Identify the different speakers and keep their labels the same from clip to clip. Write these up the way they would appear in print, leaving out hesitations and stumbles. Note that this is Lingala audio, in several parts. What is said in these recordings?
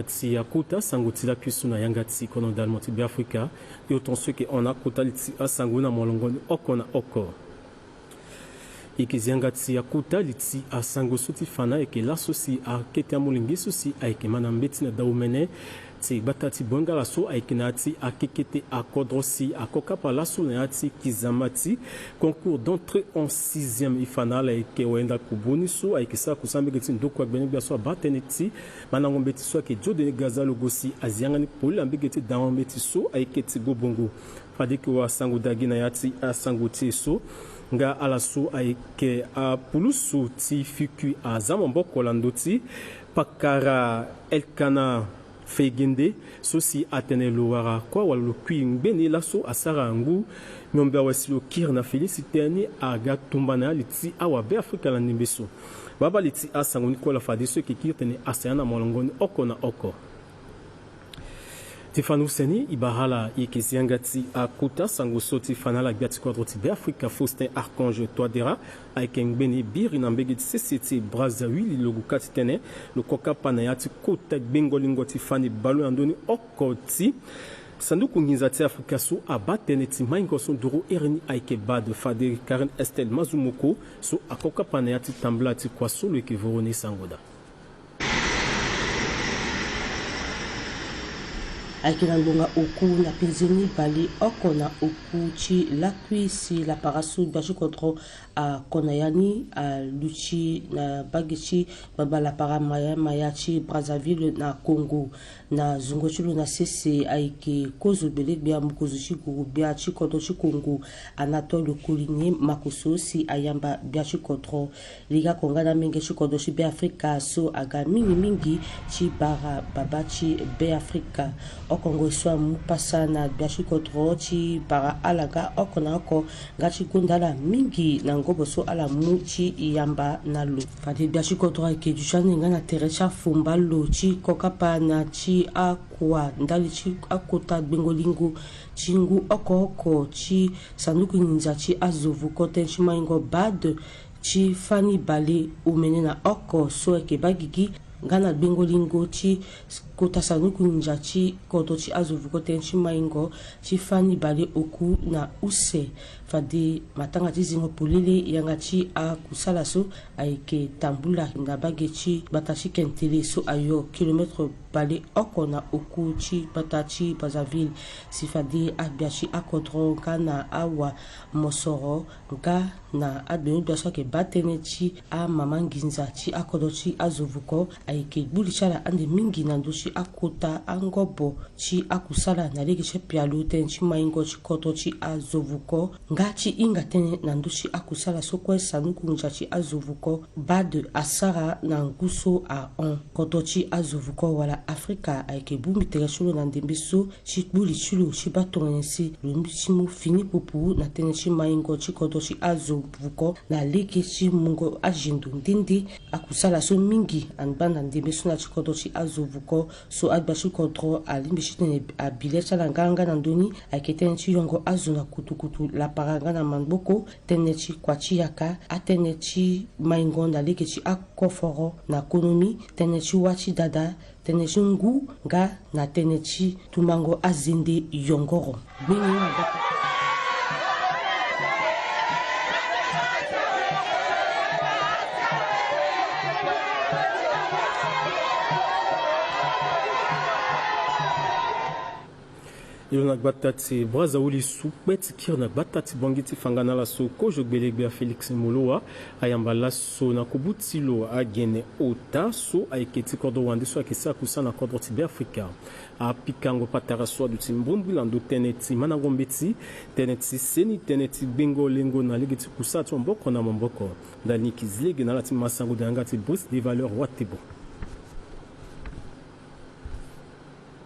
Speaker 1: Ti akuta sanguti la kusuna yangati kono dalmoti be Afrika yo tonso ke ona kuta liti asanguna molongoni okona oko ikizangati akuta liti asango suti fana eke la sosi a kete amulingi sosi aike manambeti na daumene ti batati bonga la so aike nati akekete akodrosi akoka pa la so nati kizamati concours d'entrée en 6e ifana la eke wenda kubuni so aike sa kusambe geti ndoko agbeni bia so bateneti manangombeti so ke jode gaza logosi aziangani poli ambegeti daombeti so aike ti gobongo fadiki wa sango dagina yati asanguti so nga alaso aike a pulusu ti fiku a zamamboko landoti pakara elkana fegende sosi atene luwara kwa walu kuingbeni laso asara ngu nyombe wasilo kirna feliciteni aga tumbana liti awabe Afrika la nimbeso baba liti asangoni kwa la fadiso kikirtene asayana molongoni oko na oko Tifanu Seni Ibahala Ikiziangati Akuta Sangosoti Fanala Biati Quadroti Be Afrika Faustin Archange Toadera Aikengbeni Bir Inambegi Sesiti Brazzaville Logu Katitene Lokoka Panayati Kota Bengolingoti Fani Balu Andoni Okoti Sanduku Nizati Afrika Su Abateneti Maingoson Duro Erini Aikeba de Faderi Karen Estelle Mazumoko Su Akoka Panayati Tamblati Kwaso Lekivoroni Sangoda
Speaker 2: Aikilangonga oku na penzini bali oko na oku chi lakwi si la parasu bashi kontro a konayani a luchi na bagichi baba la para mayachi Brazzaville na Congo na zungochulu na sese aiki kozu bele bia mukozushi guru bia chi kontro chi Congo Anatole Kouligne makoso si ayamba bia chi kontro liga konga na mingi chi kontro chi be Afrika so aga mingi chi bara baba chi be Afrika Okongo swa mupasa na biashi kontro chi para alaga okona oko gachi kundala mingi na ngobo so ala muchi yamba na lo fadi biashi kontro ke dushani ngana terecha fumba lo chi kokapa na chi akwa ndali chi akota bengolingo chingu oko chi sanduku ninja chi azovu koten chi maingo bad chi fani bale umene na oko so eke bagigi ngana bengolingo chi kota sanuku ninja chi koto chi azuvuko tenchi maingo chi fani bale oku na use fadi matanga chi zingo pulele yanga chi a kusala so aike tambula ndabage chi batachi kentele so ayo kilometre bale oko na oku chi batachi Brazzaville si fadi abiachi akodro kana awa mosoro nga na adenu dosa ke batene chi a mamanginza chi akodo chi azuvuko aike bulichala ande mingi na ndoshi akota angobo chi akusala na lege che pialu ten chi maingo chi koto chi azovuko nga chi inga tene na ndoshi akusala sokwe sanuku nja chi azovuko bad asara na nguso a on koto chi azovuko wala Afrika aike bumi tegashulo na ndembeso chi buli chulo chi batonensi lumbi chi mu fini pupu na tene chi maingo chi koto chi azovuko na lege chi mungo ajindu ndindi akusala so mingi anbanda ndembeso na chi koto chi azovuko so agbashi kontro alimbishitene abilecha la nganga na ndoni aiketenchi yongo azuna kutukutu la paranga na manboko tenechi kwachi yaka atenechi maingonda lekechi akoforo na konomi tenechi wachi dada tenechi ngu nga na tenechi tumango azinde yongoro
Speaker 1: Yona batati Brazzaville soupet kirna batati bangiti fangana la so ko jogbelebe Felix Moloa ayamba la so na kubutilo agene ota so aiketi kordo wande so akisa kusana kordo tibe Afrika a pikango patara so du timbumbu lando teneti manangombeti teneti seni teneti bengo lengo na ligiti kusatu mboko na mboko dani kizlege na lati masango dangati boost des valeurs watebo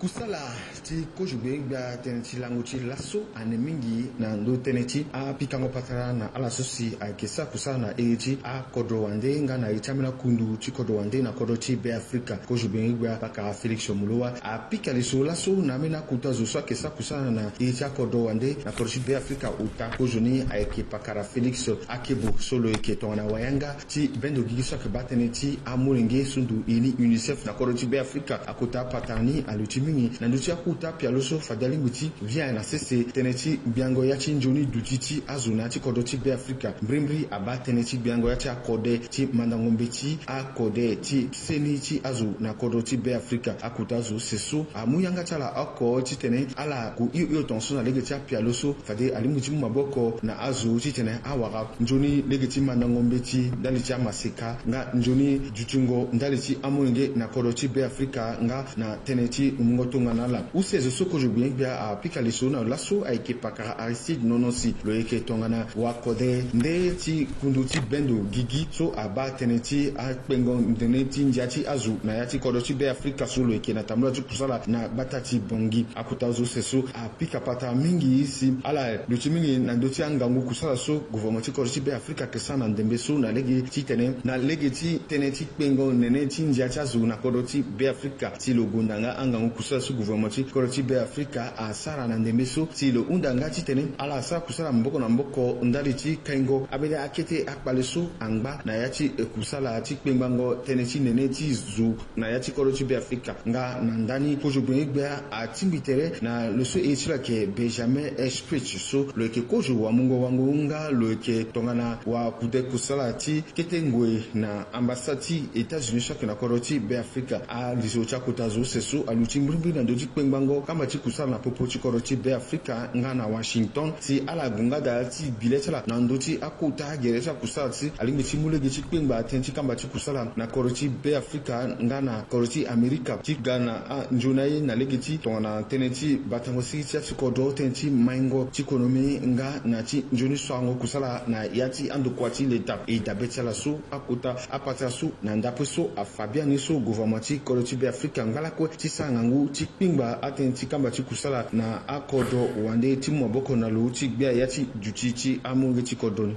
Speaker 3: kusala ti kojube gba teneti languchi lasso ane mingi na ndo teneti a pikango patara na ala sosi a kesa kusala na eji a kodo wande nga na itamina kundu ti kodo wande na kodo ti be Afrika kojube gba paka Felix Omuluwa a pikali so lasso na mina kuta zo so kesa kusala na eji a kodo wande na kodo ti be Afrika uta kojoni a eke pakara Felix akebo solo eke tongana wayanga ti bendo gigiso ke bateneti a mulenge sundu ini UNICEF na kodo ti be Afrika akota patani alutimini na nduti akuta pialoso fadali muti via na sese teneti biango ya chinjoni dutiti azuna ti kodo ti be Afrika brimbri aba teneti biango ya ti akode ti mandangombe ti akode ti seni ti azu na kodo ti be Afrika akuta zo seso amuyanga tala oko ti tene ala ku iyo tonso na lege ti pialoso fade alimuti maboko na azu ti tene awara njoni lege ti mandangombe ti dali ti amaseka nga njoni jutungo ndali ti amulenge na kodo ti be Afrika nga na teneti ngotonga na la usezo soko jobien bia a pikaliso na lasso aike pakara Aristide Nononsi lo eke tongana wa kode nde ti kundu ti bendo gigi so aba teneti a pengo teneti ndiati azu na yati kodo ti be Afrika so lo eke na tamla ti kusala na batati bongi akutazo seso a pikapata mingi isi ala luti mingi na ndoti angangu kusala so gouvernement ti kodo ti be Afrika kesa na ndembe so na lege ti tene na lege ti teneti pengo nene ti ndiati azu na kodo ti be Afrika ti lo gondanga angangu kusala su gouvernement ti kodo ti be Afrika a sara na ndembe so ti lo undanga ti tene ala sara kusala mboko na mboko ndali ti kaingo abele akete akpale so angba na yati kusala ti kpengbango tene ti nene ti zu na yati kodo ti be Afrika nga na ndani kojobwe gbe a timbitere na lo so e tila ke Benjamin Esprit so lo ke kojo wa mungo wangu nga lo ke tongana wa kude kusala ti ketengwe na ambassade États-Unis so ke na kodo ti be Afrika a liso cha kutazo seso aluti mbrimbi na ndoti kpengbango kamba ti kusala na popo ti kodo ti be Afrika nga na Washington ti ala gunga da ti biletala na ndoti akuta geresa kusala ti alingi ti mulege ti kpengba tenti kamba ti kusala na kodo ti be Afrika nga na kodo ti Amerika ti gana a njonai na lege ti tongana tene ti batango si ti kodo tenti maingo ti konomi nga na ti njoni swango kusala na yati ando kwati leta e dabetala so akuta apata so na ndape so a Fabian so gouvernement ti kodo ti be Afrika ngala ko ti sangangu ti kpingba atenti kamba ti kusala na akodo wande ti maboko na lo ti gbia yati juti ti amunge ti kodoni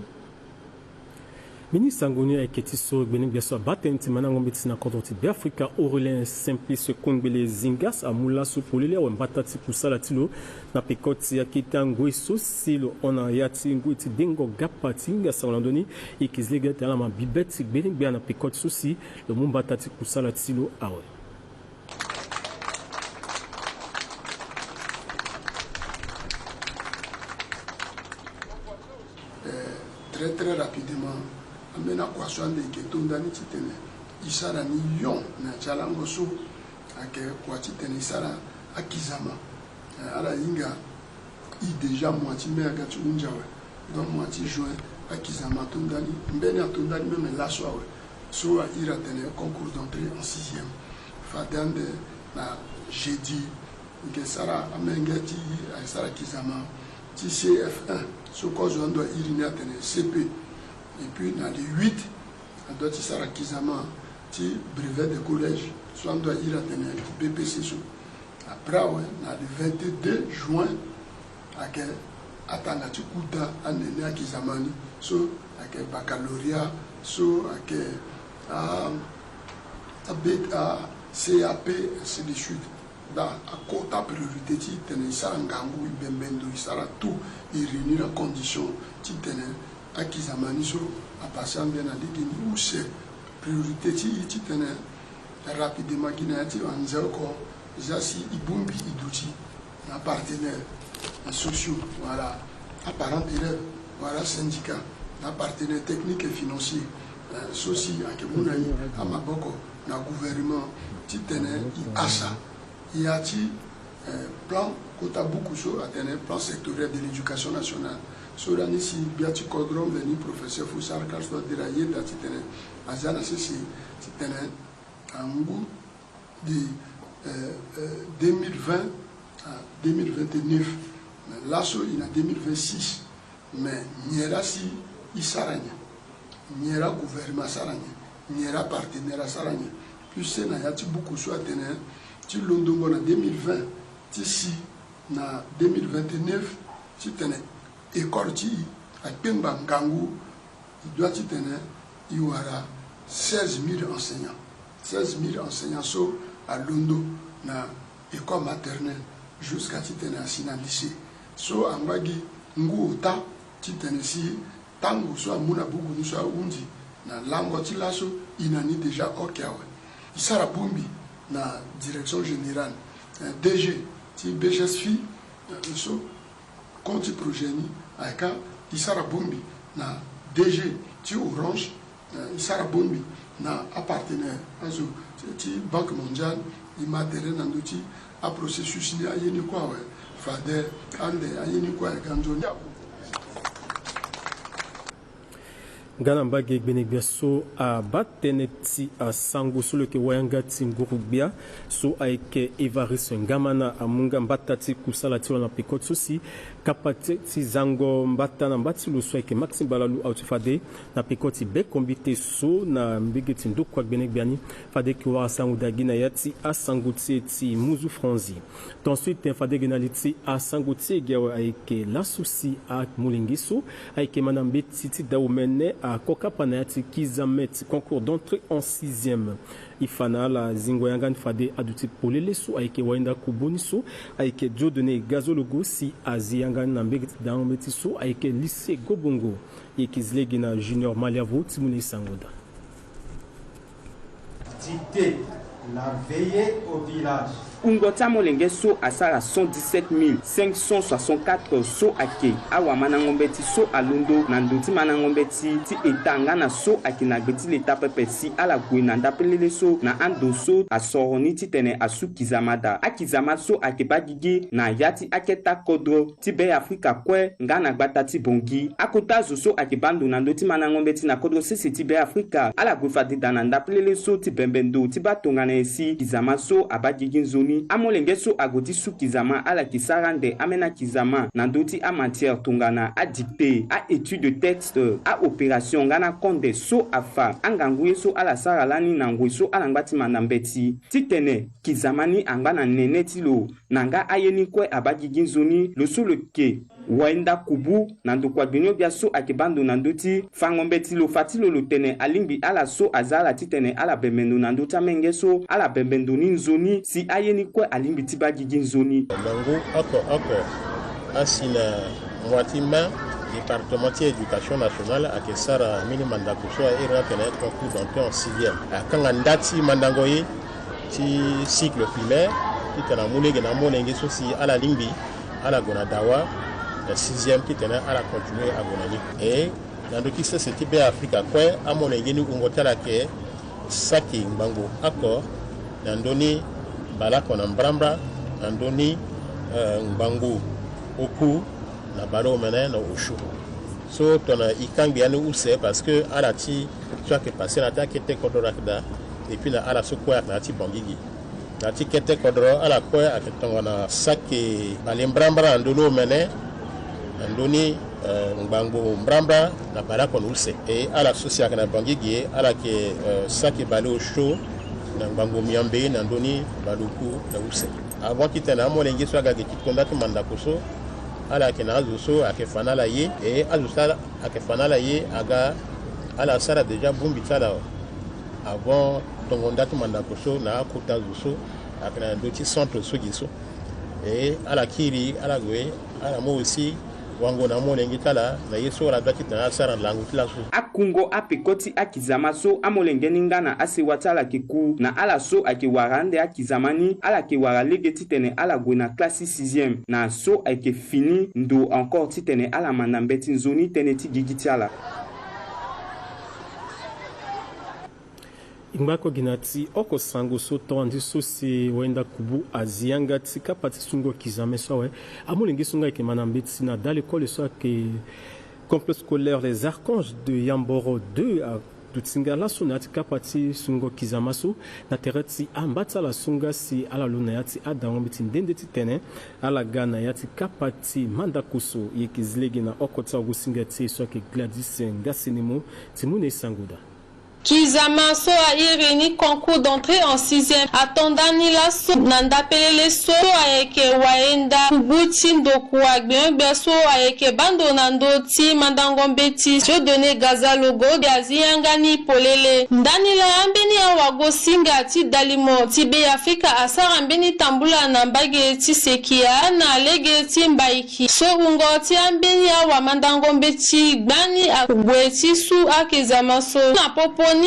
Speaker 1: Ministre Angoni aiketi so gbeni biaso abatenti mana ngombe ti na kodo ti be Afrika Aurélien Simplice Kongbele Zingas amula so polele wa mbata ti kusala ti lo na pekoti akita ngoi so si lo ona yati ngoi ti dengo gapa ti nga salandoni ikizlega ti ala ma bibeti gbeni bia na pekoti so si lo mbata ti kusala ti lo awe
Speaker 4: très rapidement amena kwa swande ke tondani titene isara ni yon na chalango so ake kwa titene isara akizama ala inga i déjà moitié mais agatu unjawe donc moitié juin akizama tondani mbene tondani même la soirée so ira tene concours d'entrée en 6e fadande na jeudi ke sara amengati isara kizama ti CF1 so cause on doit iriner tene CP et puis dans les 8 on doit tisara kizama ti brevet de collège so on doit iriner BPC so après ouais dans le 22 juin ake atanga ti kuta anene akizamani so ake baccalauréat so ake a CAP ainsi de suite da akota priorité ti tene isara ngangu ibembendo isara tout et réunir la condition ti tene akizamani so a passer bien na digini ou c'est priorité ti tene rapidement kina ti anzel ko jasi ibumbi iduti na partenaire sociaux voilà apparent élève voilà syndicat na partenaire technique et financier soci akemuna yi amaboko na gouvernement ti tene i asa il y a plan Kotabuku so a tene plan sectoriel de l'éducation nationale so dani si biati kodron veni professeur Foussar Karsto diraye da ti tene azana sisi ti tene angu de 2020 à 2029 mais là so il a 2026 mais niera si isaranya niera gouvernement saranya niera partenaire saranya puis c'est na yati beaucoup so a tene ti londongo na 2020 ti si na 2029 ti tene école ti akpemba ngangu doit ti tene il y aura 16 000 enseignants. 16 000 enseignants sont à Londo, na école maternelle, jusqu'à Titene à lycée. So angwagi ngu ota Titene si tango so muna bugu ni so undi na lango tilaso inani déjà okawe. Isara Bumbi na direction générale DG ti BHSFI so compte projet ni aka Isara Bumbi na DG ti Orange Isara Bombi na appartenant à la Banque mondiale, il m'a donné un processus ni ayeni quoi Fader ande ayeni quoi ganjoni.
Speaker 1: Gana mbage gbenegbe so a bateneti a sango so leke wayanga tingurubia so aike Evaris Ngamana amunga mbatati kusala tiwa na pikot sosi kapate ti zango mbata na mbati lo so aike Maxime Balalu autifade na pikoti be kombite so na mbegeti ndo kwa gbenegbiani fade ki wa sango dagina yati a sango ti muzu franzi. Ensuite fade genaliti a sango ti gewa aike la souci a mulingiso aike manambeti ti daumene a koka panayati kizameti concours d'entrée en 6e. Ifana la zingoyangan fade aduti polele so aike wainda kuboni so aike Dieudonné Gazologo si aziyangan na mbegeti daumeti so aike lycée Gobongo yekizlegi na junior Maliavo Timune Sangoda.
Speaker 5: Dictée la veillée au village.
Speaker 6: Ungota molenge so asara 117 564 so ake awa manangombeti so alundo na ndoti manangombeti ti etanga na so ake na gbeti leta pepe si ala gwe na ndapelele so na ando so asoroni ti tene asu kizamada akizama so ake bagigi na yati aketa kodro ti be Afrika kwe nga na gbata ti bongi akota zo so ake bando na ndoti manangombeti na kodro sisi ti be Afrika ala gwe fadida na ndapelele so ti bembendo ti batonga na esi kizama so abagigi nzoni amolenge so agoti su kizama ala kisarande amena kizama na ndoti a matière tongana a dicté a étude de texte a opération ngana konde so afa anganguye so ala saralani na ngwe so ala ngbati manambeti titene kizamani angba na nene tilo nanga ayeni kwe abagigi nzoni lo so le ke waenda kubu na ndokwa gbenyo bia so akebando na ndoti fangombeti lo fatilo lo tene alimbi ala so azala titene ala bemendo na ndota menge so ala bembendo ni nzoni si ayeni kwe alimbi tiba gigi nzoni
Speaker 7: bango ako asina mwatima département éducation nationale à Kesara mini mandako so era tene concours d'entrée en 6e akanga ndati mandangoye ti cycle primaire kitana mulege na molenge so si ala limbi ala gona dawa la 6e qui tenait à la continuer à Gonani. Et dans le qui se c'était bien Africa quoi à mon engenu ungotala ke saki mbango accord dans doni bala kona mbrambra dans doni mbango oku na balo mena na oshu. So tona ikangi anu use parce que ala ti soit que passer la ta qui était kodorakda et puis na ala so quoi na ti bangigi. Na ti kete kodro ala quoi a ketongana saki balimbrambra ndolo mena andoni mbango mbramba na balako nulse et ala sosia kana bangigi ala ke saki balo au show na mbango miambe na ndoni baluku na ulse avant kitana mo lengi so aga kitonda to mandako so ala ke na azuso akefana la ye et azusa akefana la ye aga ala sara déjà bumbi tsala avant tongonda to mandako so na kota zuso akana ndoti centre so giso et ala kiri ala gwe ala mo aussi wango na molenge tala na yeso la dati na sara langu tila so
Speaker 6: akungo apekoti akizama so amolenge ningana ase watala keku na ala so ake warande akizamani ala ke waralege titene ala gwena classe 6e na so ake fini ndo encore titene ala manambeti nzoni tene ti gigitiala
Speaker 1: Imbako ginati oko sango so toandi so si wenda kubu azianga tika pati sungo kizame so we amulingi sunga ke manambeti na dans l'école so ke complexe scolaire les archanges de Yamboro 2 à Tutsinga la sonati kapati sungo kizama so na tereti ambata la sunga si ala luna yati adangomiti ndende titene ala gana yati kapati mandakuso yekizlegi na okota gusinga ti so ke Gladys Ngasinimo Timune Sangoda.
Speaker 8: Kizama so a irini concours d'entrée en 6e. Atondani la so nanda pelele so ayeke waenda kubuti ndoku agbe so ayeke bando nando ti mandangombeti jo donné Gaza logo biazi yangani polele. Ndani la ambeni awago singa ti dalimo ti be Afrika asara ambeni tambula na mbage ti sekia na lege ti mbaiki. So ungo ti ambeni awa mandangombeti gbani akubwe ti su akezama so. Na poponi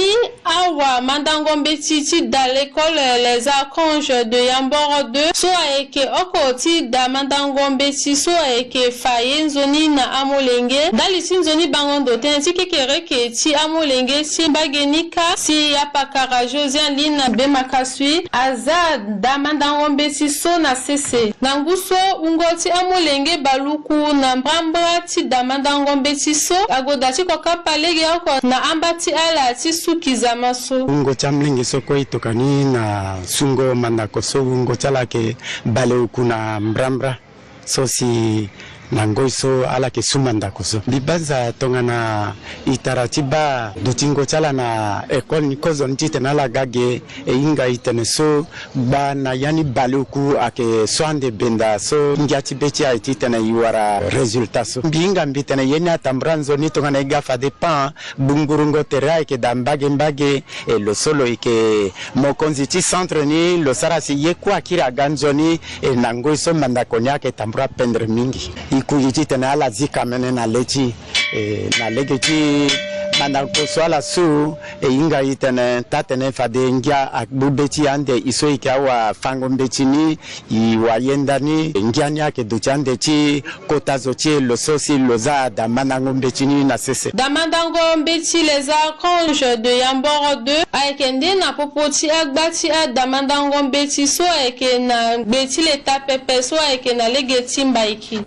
Speaker 8: awa mandangombeti ti da l'école les archanges de Yamboro 2 so ayeke oko ti da mandangombeti so ayeke faye nzoni na amolenge dali ti nzoni bangondo ten ti kekereke ti amolenge ti bagenika si apakara Josian Lina Bemakasui aza da mandangombeti so na sese na nguso ungo ti amolenge baluku na mbambra ti da mandangombeti so agoda ti kokapa lege oko na amba ti ala ti sukizama so
Speaker 9: ungo ti amolenge so kue tokani na sungo mandako so ungo ti ala yeke bale uku na mbrambra so si nangoi so ala ke sumandako so bibanza tongana itara tiba dutingo chala na ekol ni kozon titena la gage e inga itene so ba na yani baluku ake soande benda so ngiati beti a titena yuara resultat so binga mbitene yena tambranzo ni tongana igafa de pan bungurungo tera ke dambage mbage e lo solo ike mokonzi ti centre ni lo sarasi yekwa kira ganzoni e nangoi so mandako nyake tambra pendre mingi kuyiti tena ala zika mene na lechi na legeti mandako swala su inga itene tatene fade ngia akbubeti ande iso ikawa fango mbetini iwayendani ngiani yake duchande chi kotazo chi lososi loza da manango mbetini na sese
Speaker 8: da mandango mbeti les archanges de Yamboro 2 aikende na popoti agbati a da mandango mbeti so aike na mbeti leta pepe so aike na legeti mbaiki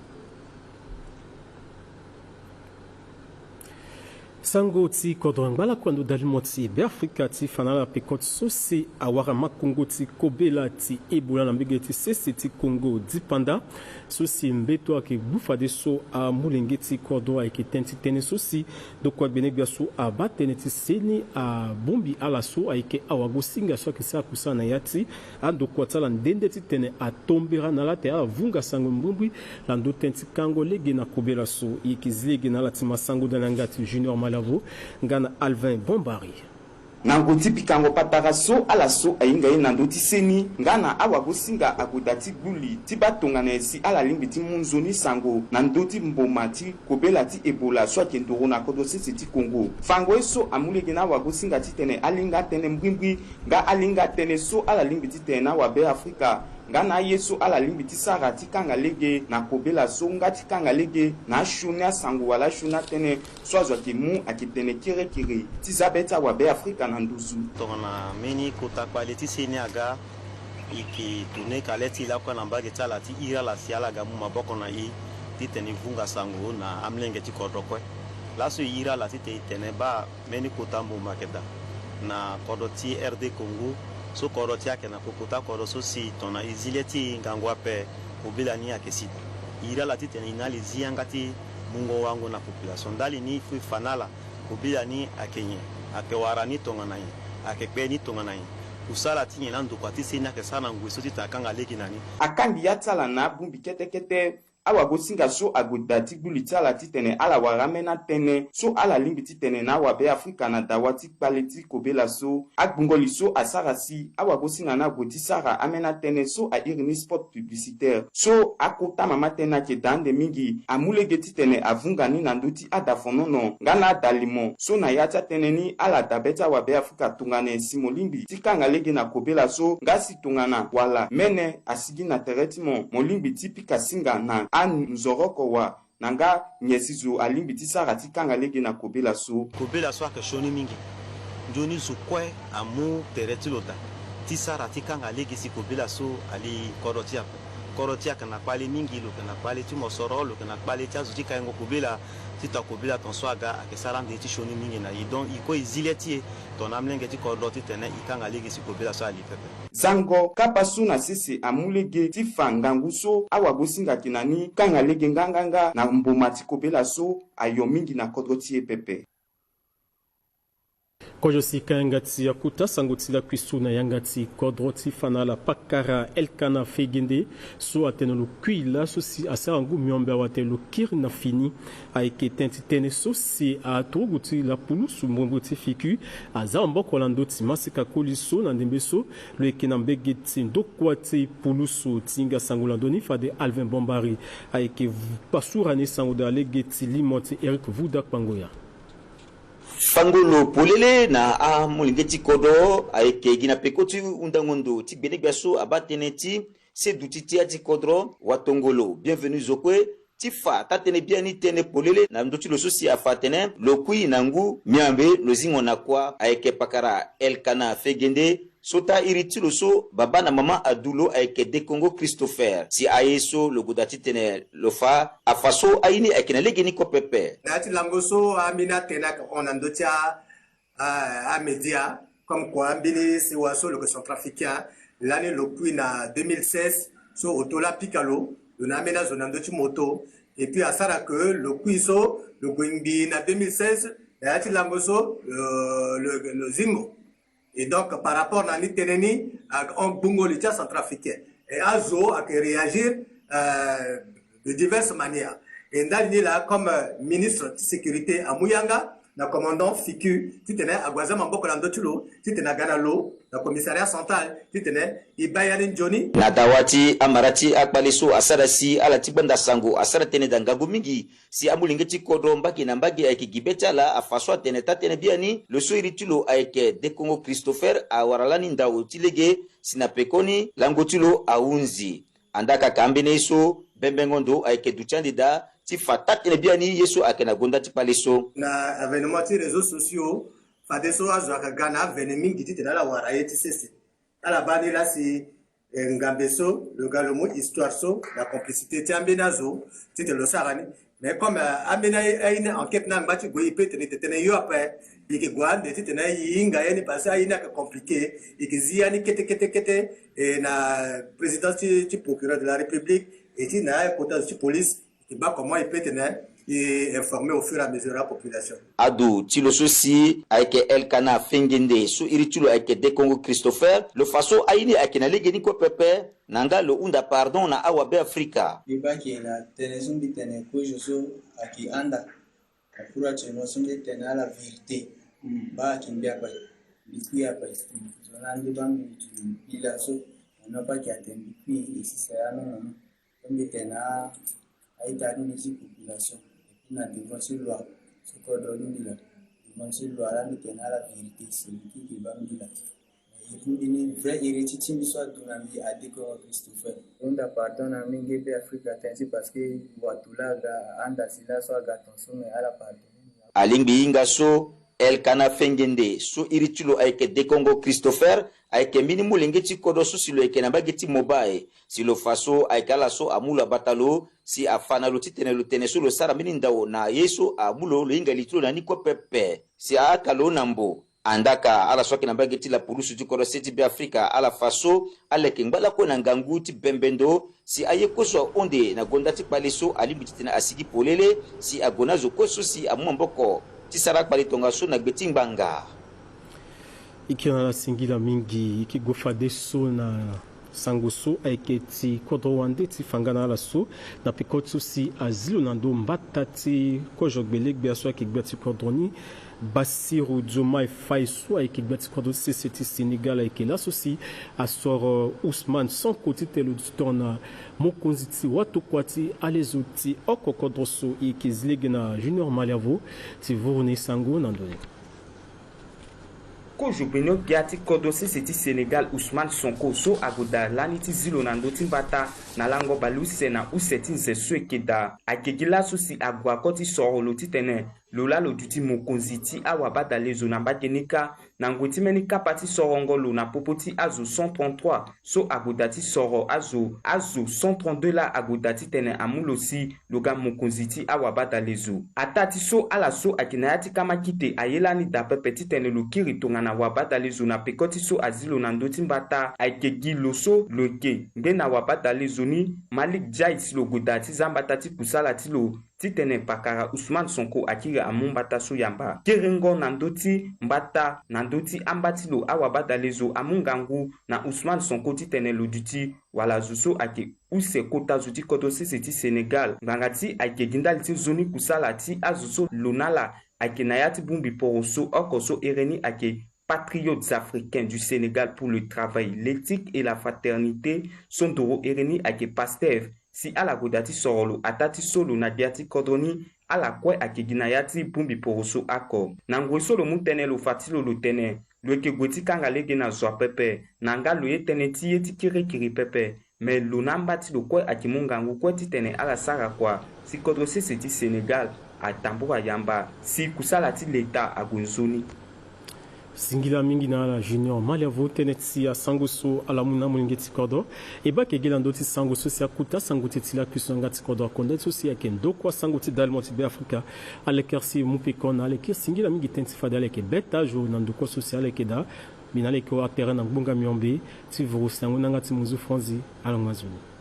Speaker 1: sango ti kodrongbala kwando dalimo ti be Afrika ti fanala pekot sosi awara makongo ti kobela ti ebola na mbege ti sese ti Congo dipanda sosi mbeto ake bufa de so a mulenge ti kodo ayeke tenti tene sosi dokwa gbene gbia so aba tene ti seni a bombi ala so ayeke awago singa so ayeke si akusa na ya ti andokua ti ala ndende ti tene atombera na ala te avunga sango mbumbui lando tene ti kango lege na kobela so e yeke zi lege na ala ti masango da na nga ti Junior Malavo ngana Alvin Bombari
Speaker 6: nango ti pikango patara so ala so ayinga ye nando ti seni ngana awago singa agoda ti gbuli ti batongana si ala lingbi ti munzoni sango nando ti mboma ti kobela ti ebola so ayeke ndoro na kodo sese ti Congo fango ye so amulege na awago singa ti tene alinga tene mbwimbwi nga alinga tene so ala lingbi ti tene na awabe Afrika ngana yeso ala limbi ti sara ti kanga lege na kobela so nga ti kanga lege na shuna sango wala shuna tene so azwa ke mu ake tene kere ti zabeta wabe Afrika na nduzu
Speaker 10: tongana meni kota kwale ti seni aga iki tune kaleti la kwa na mbage tala ti ira la siala ga mu maboko na i ti tene vunga sango na amlenge ti kodokwe la so ira la ti tene ba meni kota mbo makeda na kodo ti RD Congo so koro ti ake na kokota koro so si tona izileti ngangwa pe obila ni ake sita ira la ti tene inali zianga ti mungo wangu na population dali ni fu fanala obila ni akenye ake wara ni tonga na yi ake pe ni tonga na yi usala ti nyela ndo kwa ti sena ke sana ngwe so ti takanga leki nani
Speaker 6: akangi ya tsala na bumbi kete kete awa go singa so agoda ti gbuli ti ala ti tene ala wara mena tene so ala limbi ti tene na wabe Afrika na dawa ti kpale ti kobela so agbungoli so asara si awa go singa na go ti sara amena tene so a irini spot publicitaire so akota mama tene ake dande mingi amulege ti tene avunga ni nando ti ada fonono ngana dalimo so na ya ti tene ni ala dabeta wabe Afrika tongana simo limbi ti kanga lege na kobela so ngasi tongana wala mene asigi na tereti mo limbi ti pika singa na an nzoroko wa nanga nyesizo alimbi ti sara ti kanga lege na kobela so
Speaker 10: ake shoni mingi njoni zo kwe amu tereti lota ti sara ti kanga lege si kobela so ali koroti ake na kpale mingi lo ke na kpale ti mosoro lo ke na kpale ti azo ti kayengo kobela ti to kobela ton so aga ake sara nde ti shoni mingi na ye donc iko izile ti ton amlenge ti kodo ti tene i kanga lege si kobela so ali pepe
Speaker 6: zango kapa su na sese amulege ti fangangu so awago singa kinani kanga lege nganganga na mboma ti kobela so ayo mingi na kodo ti pepe
Speaker 1: Kojosi kangati akuta sangoti la kwisuna yangati kodroti fanala pakara elkana fegende so atenolo kuila so si asarangu miombe watelo kir na fini aike tentitene so si atoguti la pulusu mbombuti fiku azambo kolando timasika koliso na ndembeso le kinambegeti ndokwati pulusu tinga sangulandoni fade Alvin Bombari aike pasurani sanguda legeti limoti Eric Vuda Pangoya
Speaker 11: Fangolo polele na a mulingeti kodo aike gina pekoti undangondo ti benegbaso abateneti se dutiti ati kodro watongolo bienvenue zokwe ti fa tatene biani tene polele na ndoti lo sosi afatene lokui nangu miambe lozingo na kwa aike pakara elkana fegende sota iritilo so baba na mama adulo aike de Congo Christopher si ayeso lo godati tene lo fa afaso aini aike na legeni ko pepe
Speaker 12: nati langoso amina tena on andotia a media comme quoi mbini si waso le centrafricain l'année le puis na 2016 so otola pikalo le namena zonandoti moto et puis à ça que le kuiso le gwingbi na 2016 nati langoso le zingo. Et donc, par rapport à l'Iteneni, en Bungolitia centrafricain, et Azo a réagir de diverses manières. Et là, comme ministre de sécurité à Mouyanga, le commandant FICU, qui tenait à Guazamamboko Landotulo, qui tenait à Ganalo, le commissariat central, qui tenait Ibayanin Johnny.
Speaker 11: Nadawati Amarati Akbaliso Asarasi Alatibanda Sango Asaratene Dangago Mingi si amulingeti kodro mbaki na mbagi aike gibetala afaswa teneta tene biani le soiritulo aike de Congo Christopher awaralani ndao tilege sinapekoni langotulo aunzi andaka kambeneso bembengondo aike duchandida ti fatatene biani yeso akena gonda ti paleso
Speaker 12: na avènement ti réseaux sociaux fadeso azwaka gana venemi giti tena la warayeti sesi ala bani la si ngambeso le galomo histoire so la complicité ti ambenazo ti te lo sarani mais comme amena aine enquête na ngati go ipe tene yo après iki gwande ti tena yinga yani parce aina ka compliqué iki ziani kete et na président ti procureur de la République et ti na côté ti police qui ba comment il peut tenir et informer au fur et à mesure la population.
Speaker 11: Ado tilo sosi aike elkana fengende su iritulo aike de Congo Christopher le faso aini aike na legeni ko pepe nanga lo unda pardon na awabe Afrika.
Speaker 13: Ibaki na tenezumbi tene ko joso aki anda akura chemo sunge tena la vérité ba kimbia pa bikuya pa zonandi bangi bila so on pas qui attend puis ici c'est non on tena aita ni population na devant sur loi ce qu'on donne là devant sur loi là mais tena la vérité c'est qui va me dire il est vrai héritier qui soit donné à de Congo Christopher on a pardon à mingi pe Afrika tensi parce que watula ga anda sila so ga tonso mais à la pardon
Speaker 11: alingi inga so elkana fengende so iritulo aike de Congo Christopher aike mini mulengeti kodo so silo aike na bageti mobae silo faso aikala so amula batalo si afana lo titene lo tene so lo sara mini ndao na yeso amulo lo inga litlo na niko pepe si akalo nambo andaka ala soki na bageti la pulusu ti kodo seti be Afrika ala faso ala kengbala ko na ngangu ti bembendo si ayeko so onde na gonda ti paleso alimbiti na asigi polele si agona zo ko so si amumboko ti sarak balitonga so na gbeti ngbanga
Speaker 1: ikiona la singila mingi ikigofa deso na sangoso aiketi kodrowande ti fangana la so na pikotsu si azilo nando mbata ti kojogbele gbe aso akigbeti kodroni Bassirou Diomaye Faye so aikgbeti kodro ti Sénégal aikela so si asor Ousmane son côté telo tona mokonzi ti watu kwati alezo ti okokodro so ikizilege na Junior Maliavo ti vorne sango nandone
Speaker 6: Kojubeno Giati Kodosi seti Sénégal Ousmane Sonko so agoda laniti zilo nando timbata na lango balusi na useti nzesu ekeda akegila susi agwa koti soro lo titene lola lo duti mokonziti awabada lezo na bakenika na ngoti menika pati sorongo lo na popoti azo 133 so agodati soro azo 132 la agodati tene amulosi loga mokonziti awabada lezo atati so ala so akinayati kama kite ayelani dape petit tene lo kiritonga na wabada lezo na pekoti so azilo na ndoti mbata aikegi loso loke nge na wabada lezo ni Malik Jais lo godati zambata ti kusala ti lo titene pakara Ousmane Sonko akira amumbata so yamba kerengo nandoti mbata nandoti ambatilo awabata lezo amungangu na Ousmane Sonko titene loduti wala zuso ake use kota zuti kodo sisiti Senegal ngangati ake gindaliti zoni kusalati azuso lonala ake nayati bumbi poroso okoso ereni ake patriotes africains du Sénégal pour le travail, l'éthique et la fraternité sont doro ereni ake Pastef si ala godati sorolo atati solo na diati kodoni ala kwe ake ginayati bumbi poroso ako nangwe solo mutene lo fatilo lo tene lo eke gweti kanga lege na zwa pepe nanga lo ye tene ti ye ti kiri pepe me lo nambati lo kwe ake mungangu kwe ti tene ala sara kwa si kodro sese ti Sénégal a tambura yamba si kusala ti l'État a gunzoni
Speaker 1: singila mingi na la junior malia vote si a sangoso ala muna mulingeti kodo e ba ke gelando ti sangoso si akuta sangote ti la kusanga ti kodo konde so si akendo kwa sangote dalmoti be Afrika ale kersi mupe kona ale kersi singila mingi tenti fadale ke beta jo nando ko social ke da minale ko a terrain na bunga miombe ti vuru sango nanga ti muzu franzi ala ngazuni